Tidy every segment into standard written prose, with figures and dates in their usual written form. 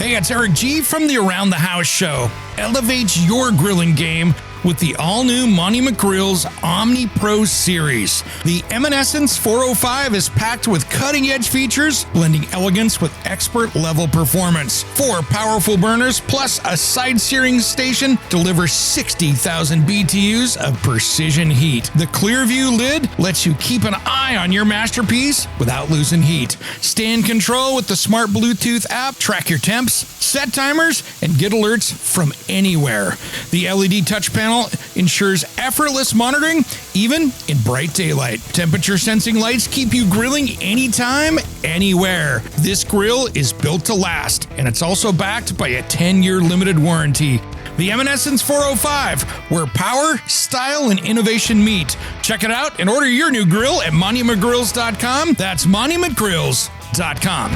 Hey, it's Eric G from the Around the House show. Elevate your grilling game with the all-new Monty McGrill's Omni Pro series. The Eminescence 405 is packed with cutting-edge features, blending elegance with expert-level performance. 4 powerful burners plus a side-searing station deliver 60,000 BTUs of precision heat. The Clearview lid lets you keep an eye on your masterpiece without losing heat. Stay in control with the smart Bluetooth app, track your temps, set timers, and get alerts from anywhere. The LED touch panel ensures effortless monitoring, even in bright daylight. Temperature sensing lights keep you grilling anytime, anywhere. This grill is built to last, and it's also backed by a 10-year limited warranty. The Eminescence 405, where power, style, and innovation meet. Check it out and order your new grill at monumcgrills.com. That's monumcgrills.com.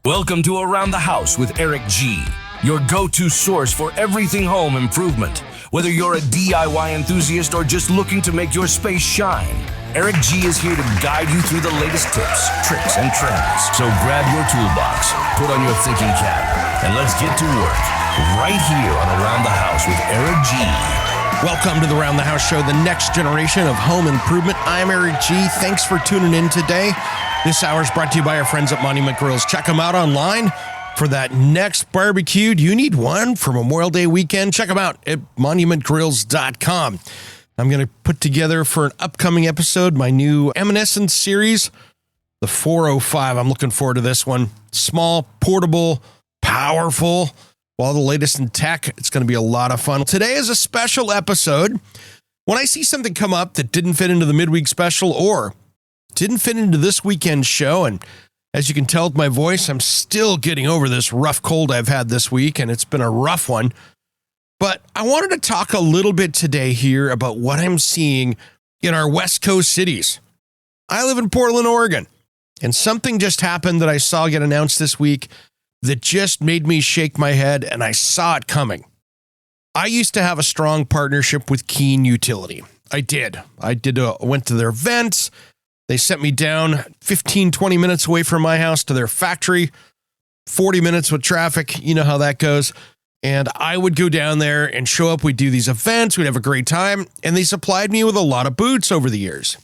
Welcome to Around the House with Eric G., your go-to source for everything home improvement. Whether you're a DIY enthusiast or just looking to make your space shine, Eric G. is here to guide you through the latest tips, tricks, and trends. So grab your toolbox, put on your thinking cap, and let's get to work right here on Around the House with Eric G. Welcome to the Around the House show, the next generation of home improvement. I'm Eric G. Thanks for tuning in today. This hour is brought to you by our friends at Monty McGrills. Check them out online for that next barbecue. Do you need one for Memorial Day weekend? Check them out at monumcgrills.com. I'm going to put together for an upcoming episode my new Eminescence series, the 405. I'm looking forward to this one. Small, portable, powerful, all the latest in tech. It's going to be a lot of fun. Today is a special episode. When I see something come up that didn't fit into the midweek special or didn't fit into this weekend's show, and as you can tell with my voice, I'm still getting over this rough cold I've had this week, and it's been a rough one. But I wanted to talk a little bit today here about what I'm seeing in our West Coast cities. I live in Portland, Oregon, and something just happened that I saw get announced this week that just made me shake my head, and I saw it coming. I used to have a strong partnership with Keene Utility. I went to their events. They sent me down 15, 20 minutes away from my house to their factory, 40 minutes with traffic. You know how that goes. And I would go down there and show up. We'd do these events. We'd have a great time. And they supplied me with a lot of boots over the years.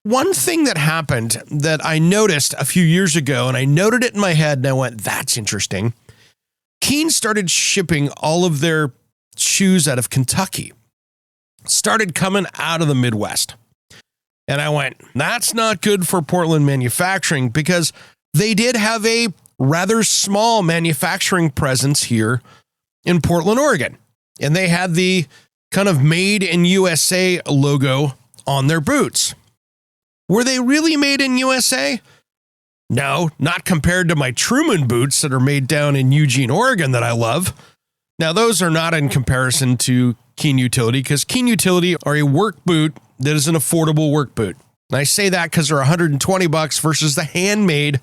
One thing that happened that I noticed a few years ago, and I noted it in my head, and I went, that's interesting. Keene started shipping all of their shoes out of Kentucky. Started coming out of the Midwest. And I went, that's not good for Portland manufacturing, because they did have a rather small manufacturing presence here in Portland, Oregon. And they had the kind of made in USA logo on their boots. Were they really made in USA? No, not compared to my Truman boots that are made down in Eugene, Oregon that I love. Now, those are not in comparison to Keene Utility, because Keene Utility are a work boot that is an affordable work boot. And I say that because they're $120 versus the handmade,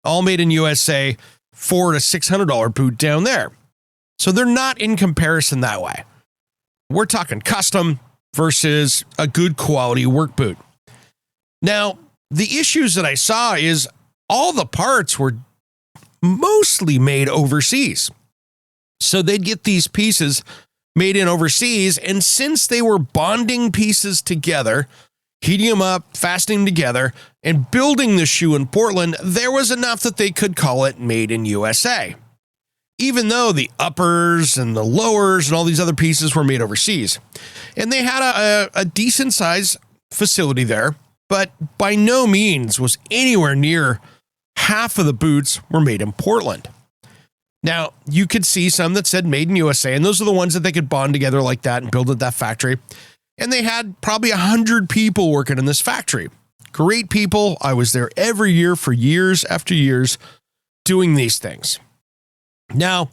all made in USA, $400 to $600 boot down there. So they're not in comparison that way. We're talking custom versus a good quality work boot. Now, the issues that I saw is all the parts were mostly made overseas. So they'd get these pieces made in overseas, and since they were bonding pieces together, heating them up, fastening them together, and building the shoe in Portland, there was enough that they could call it made in USA. Even though the uppers and the lowers and all these other pieces were made overseas. And they had a decent size facility there, but by no means was anywhere near half of the boots were made in Portland. Now, you could see some that said made in USA, and those are the ones that they could bond together like that and build at that factory. And they had probably 100 people working in this factory. Great people. I was there every year for years after years doing these things. Now,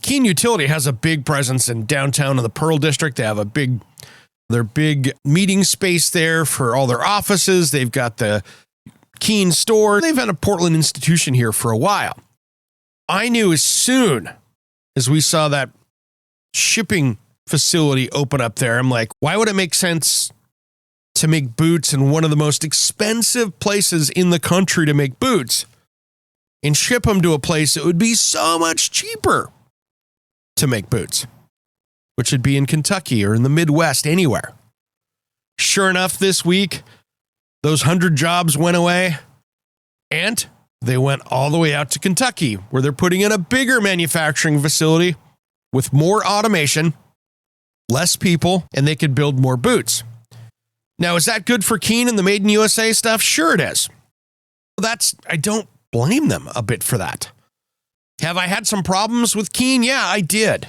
Keene Utility has a big presence in downtown in the Pearl District. They have their big meeting space there for all their offices. They've got the Keene store. They've had a Portland institution here for a while. I knew as soon as we saw that shipping facility open up there, I'm like, why would it make sense to make boots in one of the most expensive places in the country to make boots and ship them to a place that would be so much cheaper to make boots, which would be in Kentucky or in the Midwest, anywhere. Sure enough, this week, those 100 jobs went away, and they went all the way out to Kentucky, where they're putting in a bigger manufacturing facility with more automation, less people, and they could build more boots. Now, is that good for Keen and the Made in USA stuff? Sure it is. I don't blame them a bit for that. Have I had some problems with Keen? Yeah, I did.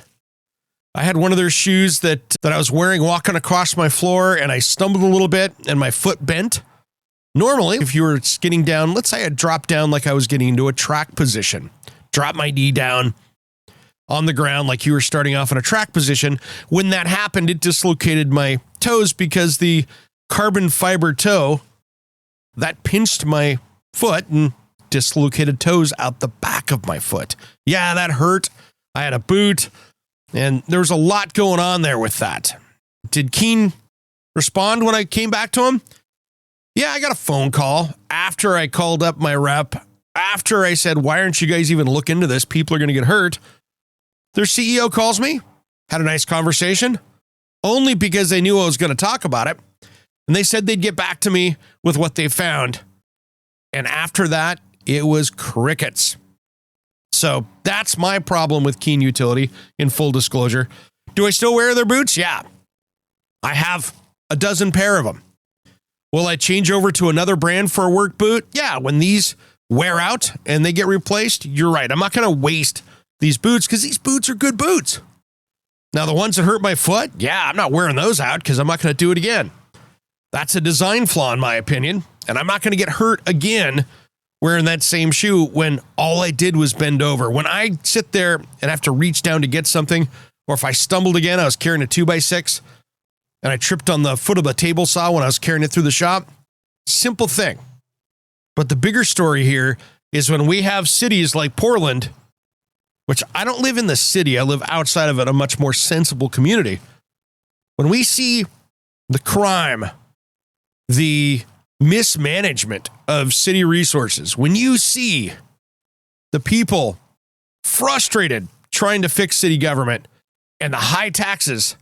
I had one of their shoes that I was wearing walking across my floor, and I stumbled a little bit and my foot bent. Normally, if you were getting down, let's say I dropped down like I was getting into a track position, drop my knee down on the ground like you were starting off in a track position. When that happened, it dislocated my toes because the carbon fiber toe that pinched my foot and dislocated toes out the back of my foot. Yeah, that hurt. I had a boot, and there was a lot going on there with that. Did Keen respond when I came back to him? Yeah, I got a phone call after I called up my rep, after I said, why aren't you guys even look into this? People are going to get hurt. Their CEO calls me, had a nice conversation, only because they knew I was going to talk about it. And they said they'd get back to me with what they found. And after that, it was crickets. So that's my problem with Keen Utility, in full disclosure. Do I still wear their boots? Yeah. I have a dozen pair of them. Will I change over to another brand for a work boot? Yeah, when these wear out and they get replaced, you're right. I'm not going to waste these boots because these boots are good boots. Now, the ones that hurt my foot, yeah, I'm not wearing those out because I'm not going to do it again. That's a design flaw, in my opinion, and I'm not going to get hurt again wearing that same shoe when all I did was bend over. When I sit there and have to reach down to get something, or if I stumbled again, I was carrying a 2x6, and I tripped on the foot of a table saw when I was carrying it through the shop. Simple thing. But the bigger story here is when we have cities like Portland, which I don't live in the city, I live outside of it, a much more sensible community. When we see the crime, the mismanagement of city resources, when you see the people frustrated trying to fix city government and the high taxes,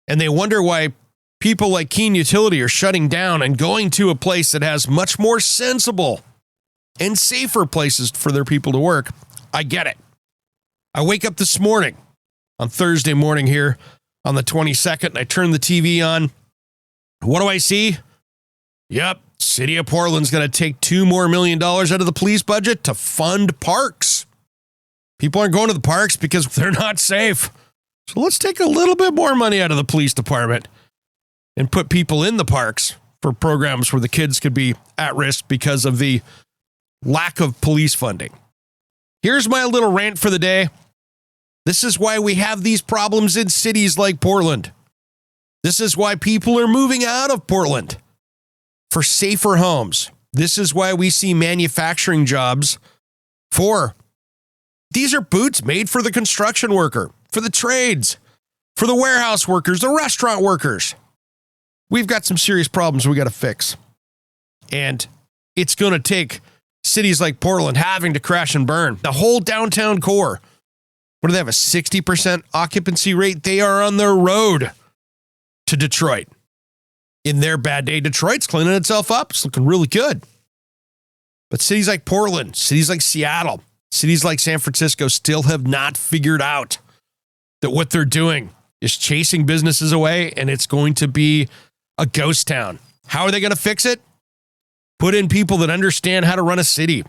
and they wonder why people like Keen Utility are shutting down and going to a place that has much more sensible and safer places for their people to work, I get it. I wake up this morning on Thursday morning here on the 22nd, and I turn the TV on. What do I see? Yep, City of Portland's going to take $2 more million out of the police budget to fund parks. People aren't going to the parks because they're not safe. So let's take a little bit more money out of the police department and put people in the parks for programs where the kids could be at risk because of the lack of police funding. Here's my little rant for the day. This is why we have these problems in cities like Portland. This is why people are moving out of Portland for safer homes. This is why we see manufacturing jobs these are boots made for the construction worker, for the trades, for the warehouse workers, the restaurant workers. We've got some serious problems we got to fix. And it's going to take cities like Portland having to crash and burn. The whole downtown core. What do they have, a 60% occupancy rate? They are on their road to Detroit. In their bad day, Detroit's cleaning itself up. It's looking really good. But cities like Portland, cities like Seattle, cities like San Francisco still have not figured out that what they're doing is chasing businesses away, and it's going to be a ghost town. How are they going to fix it? Put in people that understand how to run a city.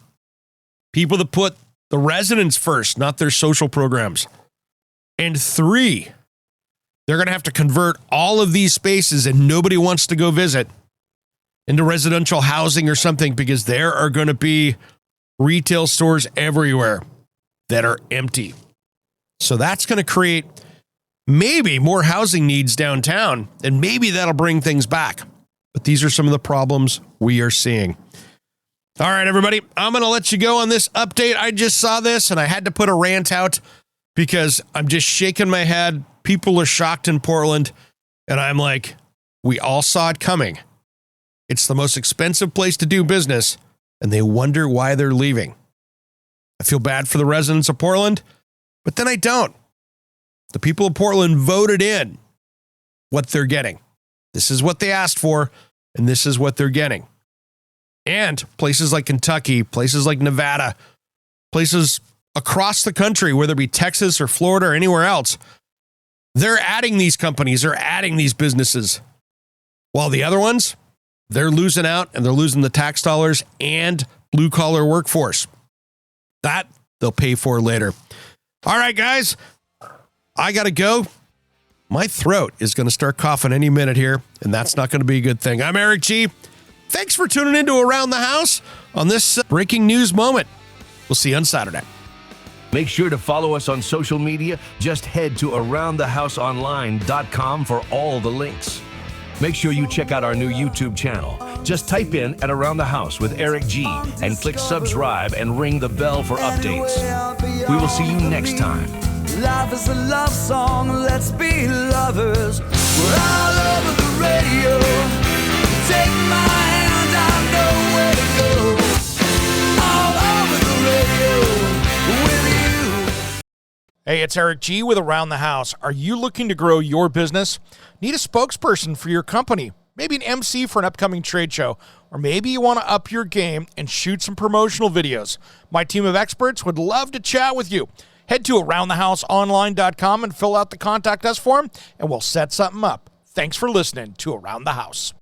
People that put the residents first, not their social programs. And 3, they're going to have to convert all of these spaces and nobody wants to go visit into residential housing or something because there are going to be retail stores everywhere that are empty. So that's going to create maybe more housing needs downtown, and maybe that'll bring things back. But these are some of the problems we are seeing. All right, everybody, I'm going to let you go on this update. I just saw this and I had to put a rant out because I'm just shaking my head. People are shocked in Portland. And I'm like, we all saw it coming. It's the most expensive place to do business, and they wonder why they're leaving. I feel bad for the residents of Portland, but then I don't. The people of Portland voted in what they're getting. This is what they asked for, and this is what they're getting. And places like Kentucky, places like Nevada, places across the country, whether it be Texas or Florida or anywhere else, they're adding these companies, they're adding these businesses. While the other ones, they're losing out and they're losing the tax dollars and blue-collar workforce. That they'll pay for later. All right, guys, I got to go. My throat is going to start coughing any minute here, and that's not going to be a good thing. I'm Eric G. Thanks for tuning into Around the House on this breaking news moment. We'll see you on Saturday. Make sure to follow us on social media. Just head to aroundthehouseonline.com for all the links. Make sure you check out our new YouTube channel. Just type in at Around the House with Eric G and click subscribe and ring the bell for updates. We will see you next time. Life is a love song, let's be lovers. We're all over the radio. Take my hand, I know where to go. All over the radio with you. Hey, it's Eric G with Around the House. Are you looking to grow your business? Need a spokesperson for your company? Maybe an MC for an upcoming trade show? Or maybe you want to up your game and shoot some promotional videos? My team of experts would love to chat with you. Head to aroundthehouseonline.com and fill out the contact us form, and we'll set something up. Thanks for listening to Around the House.